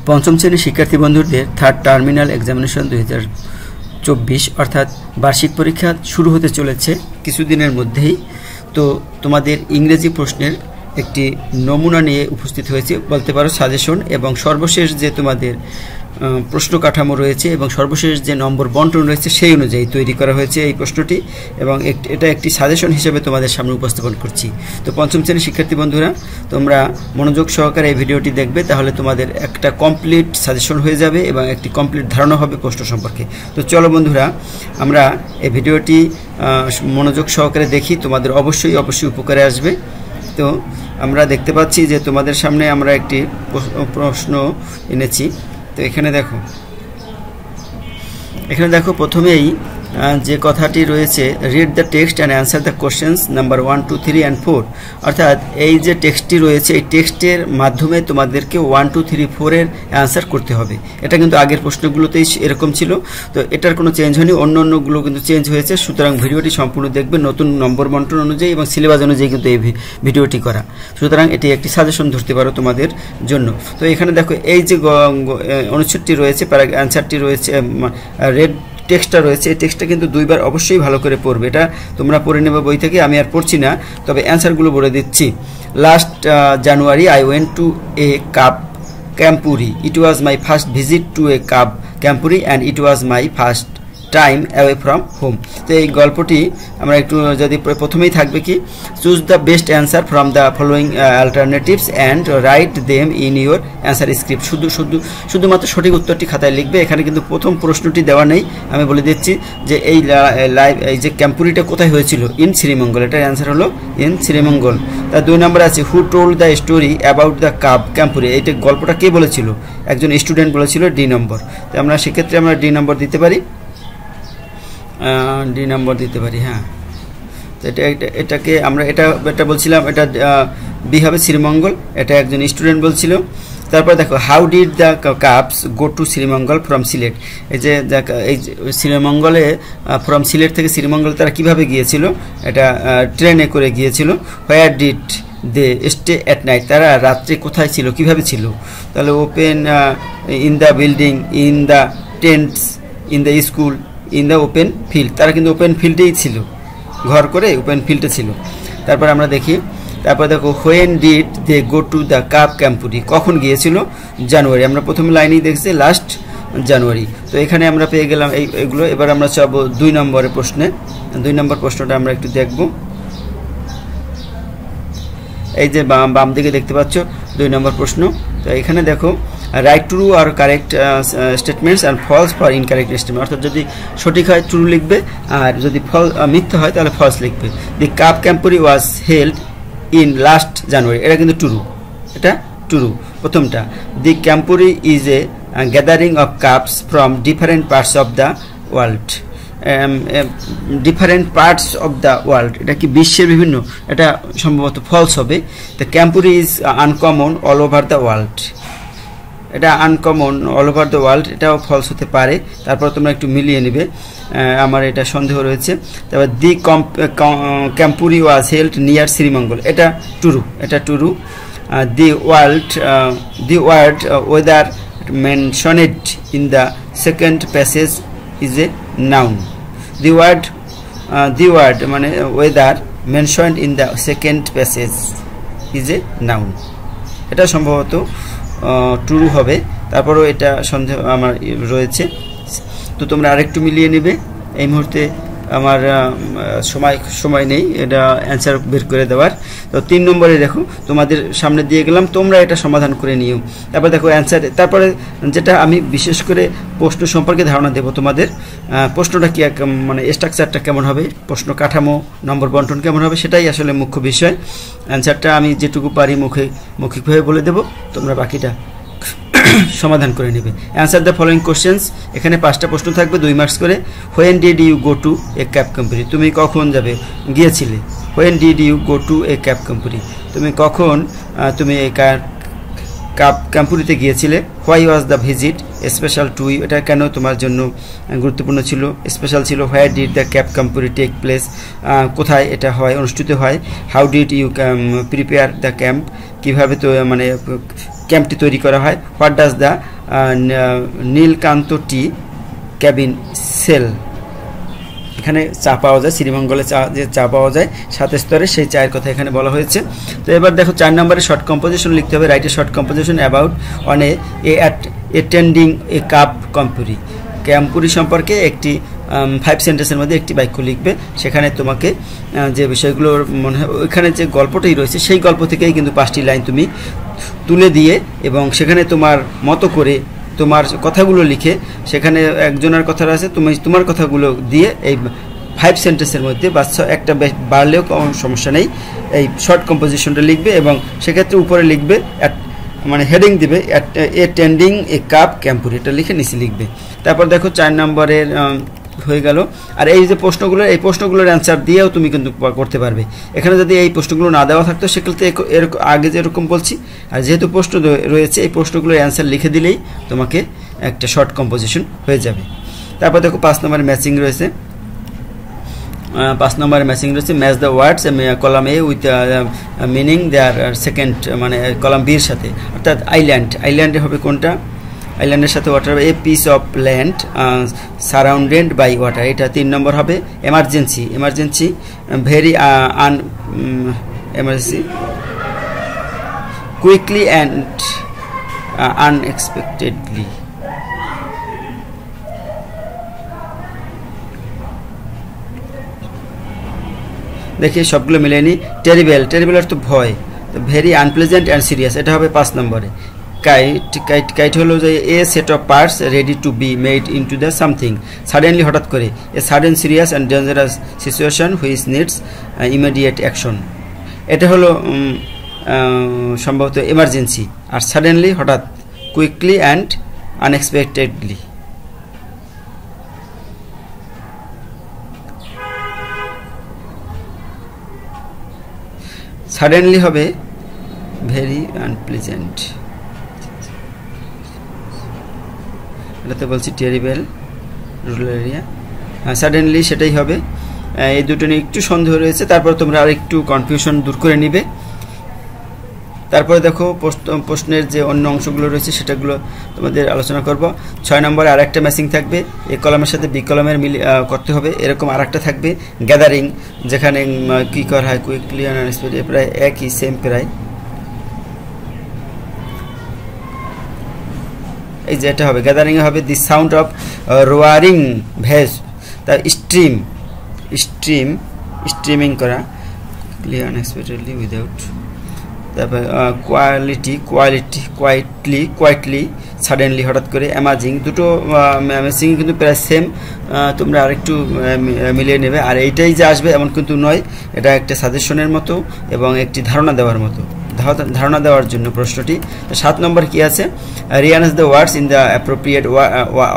পঞ্চম শ্রেণীর শিক্ষার্থী বন্ধুদের থার্ড টার্মিনাল এক্সামিনেশন 2024 অর্থাৎ বার্ষিক পরীক্ষা শুরু হতে চলেছে কিছুদিনের মধ্যেই। তো তোমাদের ইংরেজি প্রশ্নের একটি নমুনা নিয়ে উপস্থিত হয়েছে বলতে পারো, সাজেশন, এবং সর্বশেষ যে তোমাদের প্রশ্ন কাঠামো রয়েছে এবং সর্বশেষ যে নম্বর বন্টন রয়েছে সেই অনুযায়ী তৈরি করা হয়েছে এই প্রশ্নটি, এবং এটা একটি সাজেশন হিসেবে তোমাদের সামনে উপস্থাপন করছি। তো পঞ্চম শ্রেণীর শিক্ষার্থী বন্ধুরা, তোমরা মনোযোগ সহকারে এই ভিডিওটি দেখবে, তাহলে তোমাদের একটা কমপ্লিট সাজেশন হয়ে যাবে এবং একটি কমপ্লিট ধারণা হবে প্রশ্ন সম্পর্কে। তো চলো বন্ধুরা, আমরা এই ভিডিওটি মনোযোগ সহকারে দেখি, তোমাদের অবশ্যই উপকারে আসবে। তো আমরা দেখতে পাচ্ছি যে তোমাদের সামনে আমরা একটি প্রশ্ন এনেছি। তো এখানে দেখো প্রথমেই যে কথাটি রয়েছে, read the text and answer the questions number 1, 2, 3 and 4। অর্থাৎ এই যে টেক্সটটি রয়েছে এই টেক্সটের মাধ্যমে তোমাদেরকে 1, 2, 3, 4 এর অ্যান্সার করতে হবে। এটা কিন্তু আগের প্রশ্নগুলোতেই এরকম ছিল, তো এটার কোনো চেঞ্জ হয়নি, অন্যগুলো কিন্তু চেঞ্জ হয়েছে। সুতরাং ভিডিওটি সম্পূর্ণ দেখবে, নতুন নম্বর বন্টন অনুযায়ী এবং সিলেবাস অনুযায়ী কিন্তু এই ভিডিওটি করা। সুতরাং এটি একটি সাজেশন ধরতে পারো তোমাদের জন্য। তো এখানে দেখো এই যে অনুচ্ছেদটি রয়েছে, অ্যান্সারটি রয়েছে, রেড টেক্সটটা রয়েছে, এই টেক্সটটা কিন্তু দুইবার অবশ্যই ভালো করে পড়বে। এটা তোমরা পড়ে নেবে বই থেকে, আমি আর পড়ছি না, তবে অ্যান্সারগুলো বলে দিচ্ছি। Last January I went to A cup ক্যাম্পুরি। It was my first visit to A cup ক্যাম্পুরি and it was my first time away from home. তো এই গল্পটি আমরা একটু যদি প্রথমেই থাকবে কি, choose the best answer from the following alternatives and write them in your answer script. শুধুমাত্র সঠিক উত্তরটি খাতায় লিখবে। এখানে কিন্তু প্রথম প্রশ্নটি দেওয়া নেই, আমি বলে দিচ্ছি যে এই যে ক্যাম্পুরিটা কোথায় হয়েছিল, ইন শ্রীমঙ্গল। এটার অ্যান্সার হলো ইন শ্রীমঙ্গল। তার 2 নম্বর আছে, হু told the story about the cub ক্যাম্পুরি। এইটা গল্পটা কে বলেছিল, একজন স্টুডেন্ট বলেছিল, ডি নম্বর। তো আমরা সেক্ষেত্রে আমরা ডি নম্বর দিতে পারি, হ্যাঁ। তো এটাকে আমরা এটা বলছিলাম, এটা বি হবে, শ্রীমঙ্গল। এটা একজন স্টুডেন্ট বলছিল। তারপর দেখো, how did the cups go to Sreemangal from Sylhet. এই যে শ্রীমঙ্গলে ফ্রম সিলেট থেকে শ্রীমঙ্গল তারা কিভাবে গিয়েছিল, এটা ট্রেনে করে গিয়েছিল। Where did they stay at night, তারা রাত্রে কোথায় ছিল, কিভাবে ছিল। তাহলে open in the building, in the tents, in the school, in the open field. তারা কিন্তু ওপেন ফিল্ডেই ছিল, ঘর করে ওপেন ফিল্ডে ছিল। তারপর আমরা দেখি, তারপর দেখো, when did they go to the cub camporee, কখন গিয়েছিল, জানুয়ারি। আমরা প্রথম লাইনেই দেখছি লাস্ট জানুয়ারি। তো এখানে আমরা পেয়ে গেলাম এইগুলো। এবার আমরা চাবো 2 নম্বরের প্রশ্নে। 2 নম্বর প্রশ্নটা আমরা একটু দেখব। এই যে বাম দিকে দেখতে পাচ্ছ 2 নম্বর প্রশ্ন। তো এখানে দেখো, রাইট ট্রু আর correct statements and false for incorrect statement. অর্থাৎ যদি সঠিক হয় ট্রু লিখবে, আর যদি মিথ্যা হয় তাহলে ফলস লিখবে। The cub camporee was held in last January. এটা কিন্তু ট্রু, এটা ট্রু প্রথমটা। The camporee is a gathering of cubs from different parts of the world. Different parts of the world, এটা কি বিশ্বের বিভিন্ন, এটা সম্ভবত ফলস হবে। The camporee is uncommon all over the world. এটা uncommon all over the world, এটাও false হতে পারে। তারপর তোমরা একটু মিলিয়ে নেবে, আমার এটা সন্দেহ রয়েছে। তারপর the camporee was held near Sreemangal, এটা ট্রু, এটা true. The word weather mentioned in the second passage is a noun. The word মানে weather mentioned in the second passage is a noun. এটা সম্ভবত ট্রু হবে। তারপরও এটা সন্দেহ আমার রয়েছে। তো তোমরা আরেকটু মিলিয়ে নেবে। এই মুহূর্তে আমার সময় নেই এটা অ্যান্সার বের করে দেওয়ার। তো 3 নম্বরে দেখো, তোমাদের সামনে দিয়ে গেলাম, তোমরা এটা সমাধান করে নিও। তারপর দেখো অ্যান্সার। তারপরে যেটা আমি বিশেষ করে প্রশ্ন সম্পর্কে ধারণা দেব তোমাদের, প্রশ্নটা কি মানে স্ট্রাকচারটা কেমন হবে, প্রশ্ন কাঠামো, নম্বর বন্টন কেমন হবে, সেটাই আসলে মুখ্য বিষয়। অ্যান্সারটা আমি যেটুকু পারি মৌখিকভাবে বলে দেব, তোমরা বাকিটা সমাধান করে নেবে। Answer the following questions. এখানে 5টা প্রশ্ন থাকবে, 2 মার্কস করে। When did you go to a cab company, তুমি কখন গিয়েছিলে। When did you go to a cab company, তুমি কখন তুমি এই কাপ ক্যাম্পুরিতে গিয়েছিলে। Why was the visit special to you, এটা কেন তোমার জন্য গুরুত্বপূর্ণ ছিল, স্পেশাল ছিল। Where did the cub camporee take place, কোথায় এটা হয়, অনুষ্ঠিত হয়। How did you prepare the camp, কীভাবে তো মানে ক্যাম্পটি তৈরি করা হয়। What does the Nilkantha tea cabin sell. এখানে চা পাওয়া যায়, শ্রীমঙ্গলে যে চা পাওয়া যায় 7 স্তরে, সেই চায়ের কথা এখানে বলা হয়েছে। তো এবার দেখো 4 নম্বরে শর্ট কম্পোজিশন লিখতে হবে। Write a short composition about on attending A cup ক্যাম্পুরি। ক্যাম্পুরি সম্পর্কে একটি 5 সেন্টেন্সের মধ্যে একটি বাক্য লিখবে। সেখানে তোমাকে যে বিষয়গুলো মনে হয় ওইখানে যে গল্পটাই রয়েছে সেই গল্প থেকেই কিন্তু 5টি লাইন তুমি তুলে দিয়ে এবং সেখানে তোমার মতো করে তোমার কথাগুলো লিখে, সেখানে একজনের কথা আছে, তুমি তোমার কথাগুলো দিয়ে এই 5 সেন্টেন্সের মধ্যে একটা বাড়লেও কোনো সমস্যা নেই, এই শর্ট কম্পোজিশনটা লিখবে এবং সেক্ষেত্রে উপরে লিখবে মানে হেডিং দিবে অ্যাটেন্ডিং এ কাপ ক্যাম্পুরি, এটা লিখে নিচে লিখবে। তারপর দেখো 4 নম্বরের হয়ে গেল। আর এই যে প্রশ্নগুলোর অ্যান্সার দিয়েও তুমি কিন্তু করতে পারবে। এখানে যদি এই প্রশ্নগুলো না দেওয়া থাকতো সেক্ষেত্রে এরকম আগে যেরকম বলছি, আর যেহেতু প্রশ্ন রয়েছে এই প্রশ্নগুলোর অ্যান্সার লিখে দিলেই তোমাকে একটা শর্ট কম্পোজিশন হয়ে যাবে। তারপর দেখো 5 নম্বরে ম্যাচিং রয়েছে। 5 নম্বরে ম্যাচিং রয়েছে match the words column A with meaning their second, মানে কলাম বির সাথে, অর্থাৎ আইল্যান্ডে হবে কোনটা, আইল্যান্ডের সাথে water, a piece of land surrounded by water, এটা 3 নম্বর হবে। Emergency very emergency quickly and unexpectedly. দেখি সবগুলো মিলে নি। টেরিবল অর্থ ভয়, ভেরি আনপ্লেজেন্ট অ্যান্ড সিরিয়াস, এটা হবে 5 নম্বরে। কাইট হলো যে a set of parts ready to be made into the something, suddenly হঠাৎ করে, a sudden serious and dangerous situation which needs immediate action, এটা হলো সম্ভবত এমার্জেন্সি। আর সাডেনলি হঠাৎ, কুইকলি অ্যান্ড আনএক্সপেক্টেডলি। সাডেনলি হবে ভেরি আনপ্লেজেন্ট, এটাতে বলছি টেরিবল রুরাল এরিয়া, সাডেনলি সেটাই হবে। এই দুটো নিয়ে একটু সন্দেহ রয়েছে, তারপর তোমরা আর একটু কনফিউশন দূর করে নিবে। তারপরে দেখো প্রশ্নের যে অন্য অংশগুলো রয়েছে সেটাগুলো তোমাদের আলোচনা করব। 6 নম্বরে আর একটা ম্যাচিং থাকবে, এ কলামের সাথে বি কলামের করতে হবে। এরকম আর একটা থাকবে গ্যাদারিং, যেখানে কি করা হয় কুইকলি প্রায় একই সেম প্রায়। এই যে এটা হবে গ্যাদারিং হবে দি সাউন্ড অফ রোয়ারিং ভেজ, তা স্ট্রিমিং করা, ক্লিয়ার আনএক্সপেক্টেডলি উইদাউট। তারপর কোয়াইটলি সাডেনলি হঠাৎ করে, অ্যামাজিং, দুটো ম্যাচিং কিন্তু প্রায় সেম, তোমরা আরেকটু মিলিয়ে নেবে। আর এইটাই যে আসবে এমন কিন্তু নয়, এটা একটা সাজেশনের মতো এবং একটি ধারণা দেওয়ার মতো, ধারণা দেওয়ার জন্য প্রশ্নটি। 7 নম্বর কি আছে, rearrange the words in the appropriate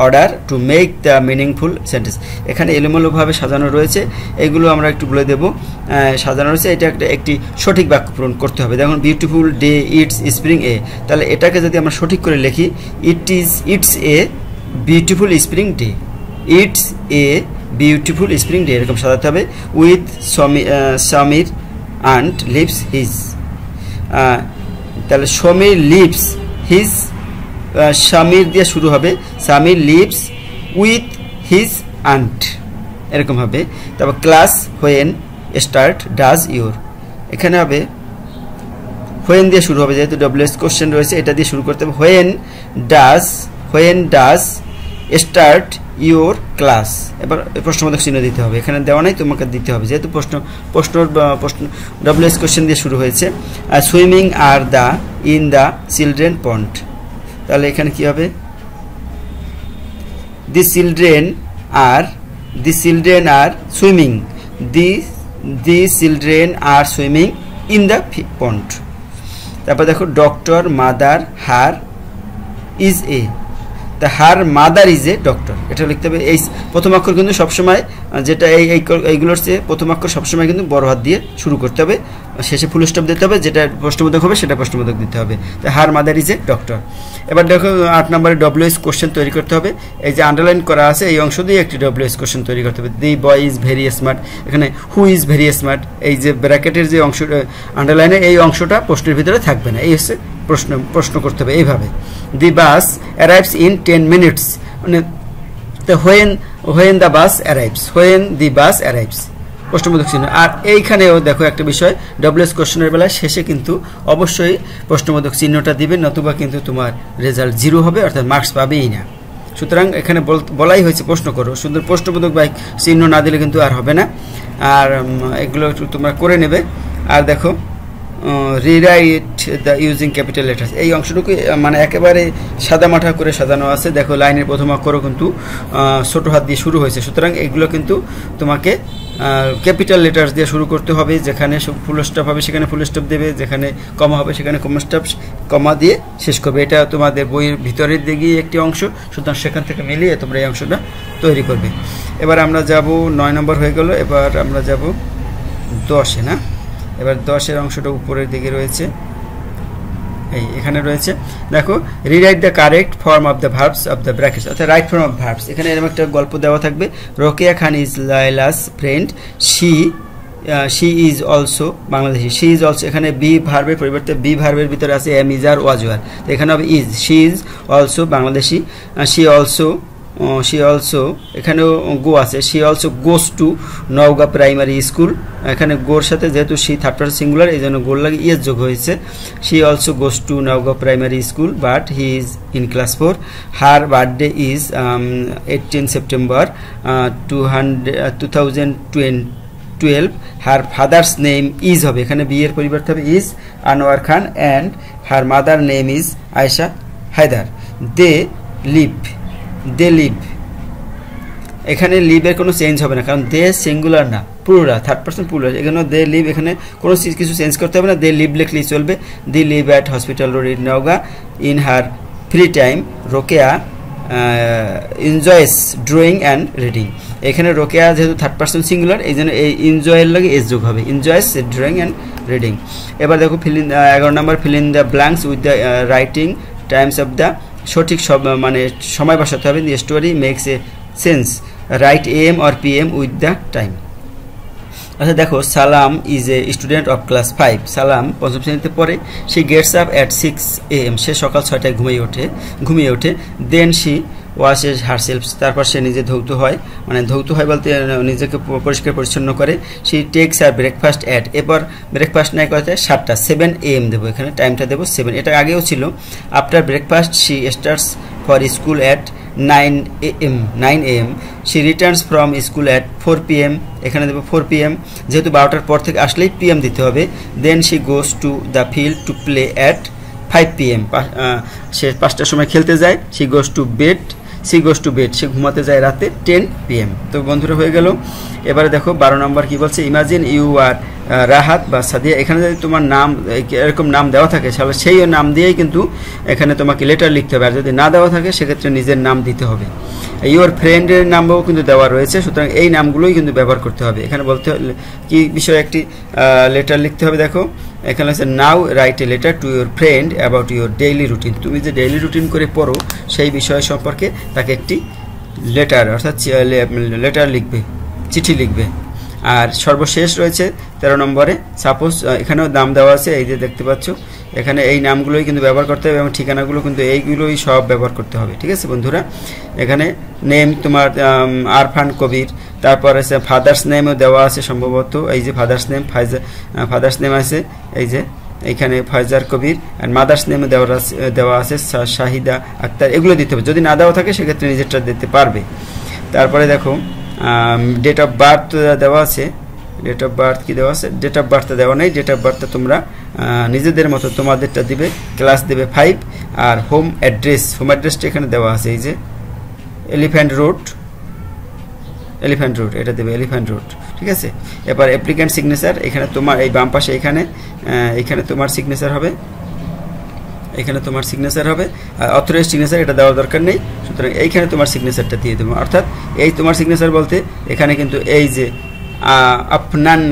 order to make the meaningful sentence. এখানে এলোমেলোভাবে সাজানো রয়েছে, এগুলো আমরা একটু বলে দেবো। সাজানো রয়েছে, এটা একটি সঠিক বাক্য পূরণ করতে হবে। দেখুন beautiful day it's spring a, তাহলে এটাকে যদি আমরা সঠিক করে লিখি, it's a beautiful spring day, it's a beautiful spring day, এরকম সাজাতে হবে। With Samir and lives his, তাহলে সমীর লিভস হিজ, সমীর দিয়ে শুরু হবে, Samir lives with his aunt, এরকম হবে। তারপর class when start does your, এখানে হবে হোয়েন দিয়ে শুরু হবে, যেহেতু ডব্লিউএস কোশ্চেন রয়েছে এটা দিয়ে শুরু করতে হবে। When does start your class, এবার প্রশ্নবোধক চিহ্ন দিতে হবে, এখানে দেওয়া নাই, তোমাকে দিতে হবে, যেহেতু প্রশ্ন ডব্লিউএস কোশ্চেন দিয়ে শুরু হয়েছে। Swimming are in the children pond, তাহলে এখানে কি হবে, the children are swimming, the children are swimming in the pond. তারপর দেখো doctor mother her is a, তা her mother is a doctor, এটা লিখতে হবে। এই প্রথম অক্ষর কিন্তু সবসময়, যেটা এইগুলোর চেয়ে প্রথম অক্ষর সবসময় কিন্তু বড় হাত দিয়ে শুরু করতে হবে, শেষে ফুল স্টপ দিতে হবে, যেটা প্রশ্নবোধক হবে সেটা প্রশ্নবোধক দিতে হবে। তো হার মাদার ইজ এ ডক্টর। এবার দেখো 8 নম্বরে ডব্লিউএস কোশ্চেন তৈরি করতে হবে। এই যে আন্ডারলাইন করা আছে এই অংশ দিয়ে একটি ডব্লিউএস কোশ্চেন তৈরি করতে হবে। দি বয় ইজ ভেরি স্মার্ট, এখানে হু ইজ ভেরি স্মার্ট, এই যে ব্র্যাকেটের যে অংশ আন্ডারলাইনে এই অংশটা প্রশ্নের ভিতরে থাকবে না, এই হচ্ছে প্রশ্ন করতে হবে এইভাবে। দি বাস অ্যারাইভস ইন 10 মিনিটস, মানে when the bus arrives, when the bus arrives, প্রশ্নবোধক চিহ্ন। আর এইখানেও দেখো একটা বিষয়, ডব্লিউএস কোশ্চেনের বেলায় শেষে কিন্তু অবশ্যই প্রশ্নবোধক চিহ্নটা দিবে, নতুবা কিন্তু তোমার রেজাল্ট 0 হবে, অর্থাৎ মার্কস পাবেই না। সুতরাং এখানে বলাই হয়েছে প্রশ্ন করো, সুন্দর প্রশ্নবোধক বা চিহ্ন না দিলে কিন্তু আর হবে না। আর এগুলো একটু তোমরা করে নেবে। আর দেখো rewrite the using capital letters, এই অংশটুকু মানে একেবারে সাদা মাঠা করে সাজানো আছে। দেখো লাইনের প্রথম অক্ষরও কিন্তু ছোট হাত দিয়ে শুরু হয়েছে, সুতরাং এগুলো কিন্তু তোমাকে ক্যাপিটাল লেটার্স দিয়ে শুরু করতে হবে। যেখানে ফুল স্টপ হবে সেখানে ফুল স্টপ দেবে, যেখানে কমা হবে সেখানে কমা দিয়ে শেষ করবে। এটা তোমাদের বইয়ের ভিতরের দিকে একটি অংশ, সুতরাং সেখান থেকে মিলিয়ে তোমরা এই অংশটা তৈরি করবে। এবার আমরা যাব 9 নম্বর হয়ে গেল, এবার আমরা যাব 10-এ না। এবার 10-এর অংশটা উপরের দিকে রয়েছে, এখানে রয়েছে। দেখো rewrite the correct form of the verbs of the brackets, অর্থাৎ রাইট ফর্ম অফ ভার্বস। এখানে এরকম একটা গল্প দেওয়া থাকবে, Rokeya Khan is Laila's friend, she is also Bangladeshi. She is also, এখানে বি ভার্বের পরিবর্তে বি ভার্বের ভিতরে আছে am, is, are, was, were, তো এখানে হবে is. She is also Bangladeshi. She also এখানেও গো আছে, she also goes to Naogaon primary school. এখানে গোর সাথে যেহেতু শি থার্ড পারসন সিঙ্গুলার, এই জন্য গোর লাগে ইয়েস যোগ হয়েছে। She also goes to Naogaon primary school but he is in class 4। Her birthday is 18 September 2012। Her father's name is হবে, এখানে বি এর পরিবর্তে হবে is, Anwar Khan, and her mother name is Ayesha Haider. They live, এখানে লিভের কোনো চেঞ্জ হবে না, কারণ দে সিঙ্গুলার না, প্লুরাল, থার্ড পারসন প্লুরাল। এখানে দে লিভ, এখানে কোনো কিছু চেঞ্জ করতে হবে না, দে লিভ লিখলেই চলবে। They live at hospital road in Naogaon. In her free time Rokeya enjoys drawing and reading. এখানে রোকেয়া যেহেতু থার্ড পারসন সিঙ্গুলার, এই জন্য এই এনজয়ের লাগে এস যোগ হবে, এনজয়েস ড্রয়িং অ্যান্ড রিডিং। এবার দেখো 11 নম্বর, fill in the blanks with the writing times of the, সঠিক সব মানে সময় বসাতে হবে। The story makes a sense, write AM or PM with the time. আচ্ছা দেখো, Salam is a student of class 5। Salam 5ম শ্রেণীতে পড়ে। She gets up at 6 AM, সে সকাল 6টায় ঘুমিয়ে ওঠে। দেন শি ওয়াশেস হারসেলফ, তারপর সে নিজে ধৌত হয়, মানে ধৌত হয় বলতে নিজেকে পরিষ্কার পরিচ্ছন্ন করে। She takes her breakfast at, এরপর ব্রেকফাস্ট নেয় কত, 7টা, 7 AM দেবো, এখানে টাইমটা দেবো 7, এটা আগেও ছিল। After breakfast she starts for school at 9 AM। She Returns from school at 4 PM, এখানে দেবো 4 PM, যেহেতু 12টার পর থেকে আসলেই PM দিতে হবে। Then she goes to the field to play at 5 PM, সে 5টার সময় খেলতে যায়। শি গোস টু বেড, সে ঘুমাতে যায় রাতে 10 PM। তো বন্ধুরা হয়ে গেল। এবারে দেখো 12 নম্বর কি বলছে, ইমাজিন ইউ আর রাহাত বা সাদিয়া। এখানে যদি তোমার নাম এরকম নাম দেওয়া থাকে তাহলে সেই নাম দিয়েই কিন্তু এখানে তোমাকে লেটার লিখতে হবে, আর যদি না দেওয়া থাকে সেক্ষেত্রে নিজের নাম দিতে হবে। ইউর ফ্রেন্ডের নামও কিন্তু দেওয়া রয়েছে, সুতরাং এই নামগুলোই কিন্তু ব্যবহার করতে হবে। এখানে বলতে কি বিষয়ে একটি লেটার লিখতে হবে, দেখো এখানে আছে now write a letter to your friend about your daily routine. তুমি যে ডেইলি রুটিন করে পড়ো সেই বিষয় সম্পর্কে তাকে একটি লেটার, অর্থাৎ লেটার লিখবে, চিঠি লিখবে। আর সর্বশেষ রয়েছে 13 নম্বরে, সাপোজ, এখানেও নাম দেওয়া আছে, এই যে দেখতে পাচ্ছ, এখানে এই নামগুলোই কিন্তু ব্যবহার করতে হবে এবং ঠিকানাগুলো কিন্তু এইগুলোই সব ব্যবহার করতে হবে। ঠিক আছে বন্ধুরা, এখানে নেম তোমার আরফান কবির, তারপর আছে ফাদার্স নেমও দেওয়া আছে সম্ভবত, এই যে ফাদার্স নেম আছে, এই যে এইখানে ফয়জার কবির, আর মাদার্স নেমও দেওয়া আছে শাহিদা আক্তার, এগুলো দিতে হবে। যদি না দেওয়া থাকে সেক্ষেত্রে নিজেরটা দিতে পারবে। তারপরে দেখো ডেট অফ বার্থ দেওয়া আছে, ডেট অফ বার্থ কি দেওয়া আছে, ডেট অফ বার্থটা দেওয়া নেই, ডেট অফ বার্থটা তোমরা নিজেদের মতো তোমাদেরটা দিবে, ক্লাস দেবে 5। আর হোম অ্যাড্রেসটা এখানে দেওয়া আছে, এই যে এলিফ্যান্ট রোড, এটা দেবে এলিফ্যান্ট রোড। ঠিক আছে, এবার অ্যাপ্লিক্যান্ট সিগনেচার, এখানে তোমার এই বাম পাশে এখানে তোমার সিগনেচার হবে, আর অথরাইজড সিগনেচার এটা দেওয়ার দরকার নেই, সুতরাং এইখানে তোমার সিগনেচারটা দিয়ে দেবো। অর্থাৎ এই তোমার সিগনেচার বলতে এখানে কিন্তু এই যে আফনান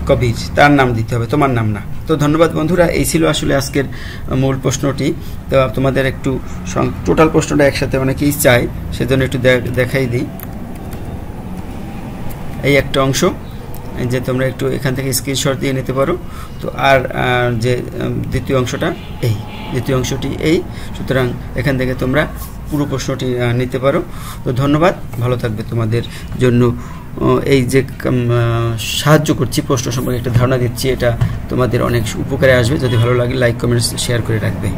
কবির তার নাম দিতে হবে, তোমার নাম না। তো ধন্যবাদ বন্ধুরা, এই ছিল আসলে আজকের মূল প্রশ্নটি। তো তোমাদের একটু টোটাল প্রশ্নটা একসাথে অনেকেই চাই, সেজন্য একটু দেখাই দিই। এই একটা অংশ, যে তোমরা একটু এখান থেকে স্ক্রিনশট দিয়ে নিতে পারো। তো আর যে দ্বিতীয় অংশটা দ্বিতীয় অংশটি সুতরাং এখান থেকে তোমরা পুরো প্রশ্নটি নিতে পারো। তো ধন্যবাদ, ভালো থাকবে। তোমাদের জন্য এই যে সাহায্য করছি, প্রশ্ন সম্পর্কে একটা ধারণা দিচ্ছি, এটা তোমাদের অনেক উপকারে আসবে। যদি ভালো লাগে লাইক কমেন্টস শেয়ার করে রাখবে।